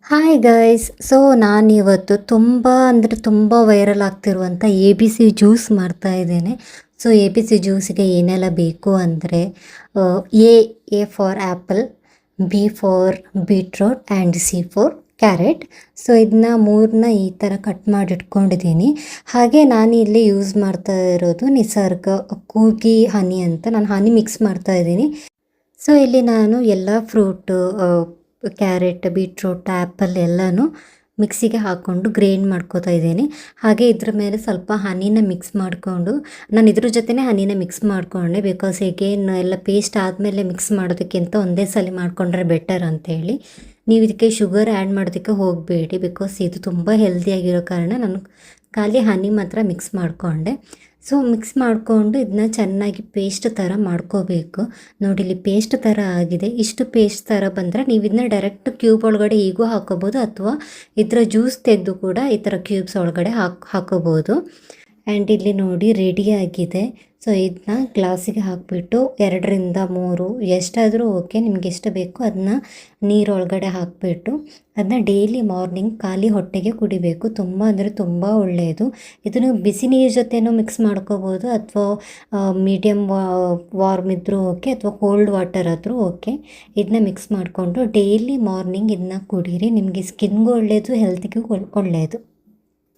Hi guys. So ನಾನಿವತ್ತು ತುಂಬ ಅಂದರೆ ತುಂಬ ವೈರಲ್ ಆಗ್ತಿರುವಂಥ ಎ ಬಿ ಸಿ ಜ್ಯೂಸ್ ಮಾಡ್ತಾ ಇದ್ದೇನೆ. ಸೊ ಎ ಬಿ ಸಿ ಜ್ಯೂಸಿಗೆ ಏನೆಲ್ಲ ಬೇಕು ಅಂದರೆ A A for apple, B for beetroot and C for carrot. So ಇದನ್ನ ಮೂರನ್ನ ಈ ಥರ ಕಟ್ ಮಾಡಿ ಇಟ್ಕೊಂಡಿದ್ದೀನಿ. ಹಾಗೆ ನಾನು ಇಲ್ಲಿ ಯೂಸ್ ಮಾಡ್ತಾ ಇರೋದು ನಿಸರ್ಗ ಕೂಗಿ ಹನಿ ಅಂತ. ನಾನು ಹನಿ ಮಿಕ್ಸ್ ಮಾಡ್ತಾ ಇದ್ದೀನಿ. ಸೊ ಇಲ್ಲಿ ನಾನು ಎಲ್ಲ ಫ್ರೂಟು, ಕ್ಯಾರೆಟ್, ಬೀಟ್ರೂಟ್, ಆ್ಯಪಲ್ ಎಲ್ಲನೂ ಮಿಕ್ಸಿಗೆ ಹಾಕ್ಕೊಂಡು ಗ್ರೈಂಡ್ ಮಾಡ್ಕೋತಾ ಇದ್ದೀನಿ. ಹಾಗೆ ಇದ್ರ ಮೇಲೆ ಸ್ವಲ್ಪ ಹನಿನ ಮಿಕ್ಸ್ ಮಾಡಿಕೊಂಡು, ನಾನು ಇದ್ರ ಜೊತೆನೇ ಹನಿನ ಮಿಕ್ಸ್ ಮಾಡಿಕೊಂಡೆ. ಬಿಕಾಸ್ ಎಗೇನ್ ಎಲ್ಲ ಪೇಸ್ಟ್ ಆದಮೇಲೆ ಮಿಕ್ಸ್ ಮಾಡೋದಕ್ಕಿಂತ ಒಂದೇ ಸಲ ಮಾಡಿಕೊಂಡ್ರೆ ಬೆಟರ್ ಅಂತೇಳಿ. ನೀವು ಇದಕ್ಕೆ ಶುಗರ್ ಆ್ಯಡ್ ಮಾಡೋದಕ್ಕೆ ಹೋಗಬೇಡಿ, ಬಿಕಾಸ್ ಇದು ತುಂಬ ಹೆಲ್ದಿಯಾಗಿರೋ ಕಾರಣ ನಾನು ಖಾಲಿ ಹನಿ ಮಾತ್ರ ಮಿಕ್ಸ್ ಮಾಡಿಕೊಂಡೆ. ಸೊ ಮಿಕ್ಸ್ ಮಾಡಿಕೊಂಡು ಇದನ್ನ ಚೆನ್ನಾಗಿ ಪೇಸ್ಟ್ ಥರ ಮಾಡ್ಕೋಬೇಕು. ನೋಡಿ ಇಲ್ಲಿ ಪೇಸ್ಟ್ ಥರ ಆಗಿದೆ. ಇಷ್ಟು ಪೇಸ್ಟ್ ಥರ ಬಂದರೆ ನೀವು ಇದನ್ನ ಡೈರೆಕ್ಟ್ ಕ್ಯೂಬ್ ಒಳಗಡೆ ಹೀಗೂ ಹಾಕೋಬೋದು, ಅಥವಾ ಇದರ ಜ್ಯೂಸ್ ತೆಗೆದು ಕೂಡ ಈ ಥರ ಕ್ಯೂಬ್ಸ್ ಒಳಗಡೆ ಹಾಕೋಬೋದು. ಆ್ಯಂಡ್ ಇಲ್ಲಿ ನೋಡಿ ರೆಡಿಯಾಗಿದೆ. ಸೊ ಇದನ್ನ ಗ್ಲಾಸಿಗೆ ಹಾಕಿಬಿಟ್ಟು 2-3 ಎಷ್ಟಾದರೂ ಓಕೆ, ನಿಮ್ಗೆ ಎಷ್ಟು ಬೇಕೋ ಅದನ್ನ ನೀರೊಳಗಡೆ ಹಾಕಿಬಿಟ್ಟು ಅದನ್ನ ಡೈಲಿ ಮಾರ್ನಿಂಗ್ ಖಾಲಿ ಹೊಟ್ಟೆಗೆ ಕುಡಿಬೇಕು. ತುಂಬ ಅಂದರೆ ತುಂಬ ಒಳ್ಳೆಯದು. ಇದನ್ನು ಬಿಸಿ ನೀರು ಜೊತೆನೂ ಮಿಕ್ಸ್ ಮಾಡ್ಕೋಬೋದು, ಅಥವಾ ಮೀಡಿಯಮ್ ವಾರ್ಮ್ ಇದ್ದರೂ ಓಕೆ, ಅಥವಾ ಕೋಲ್ಡ್ ವಾಟರ್ ಆದರೂ ಓಕೆ. ಇದನ್ನ ಮಿಕ್ಸ್ ಮಾಡಿಕೊಂಡು ಡೈಲಿ ಮಾರ್ನಿಂಗ್ ಇದನ್ನ ಕುಡೀರಿ. ನಿಮಗೆ ಸ್ಕಿನ್ಗೂ ಒಳ್ಳೆಯದು, ಹೆಲ್ತಿಗೂ ಒಳ್ಳೆಯದು.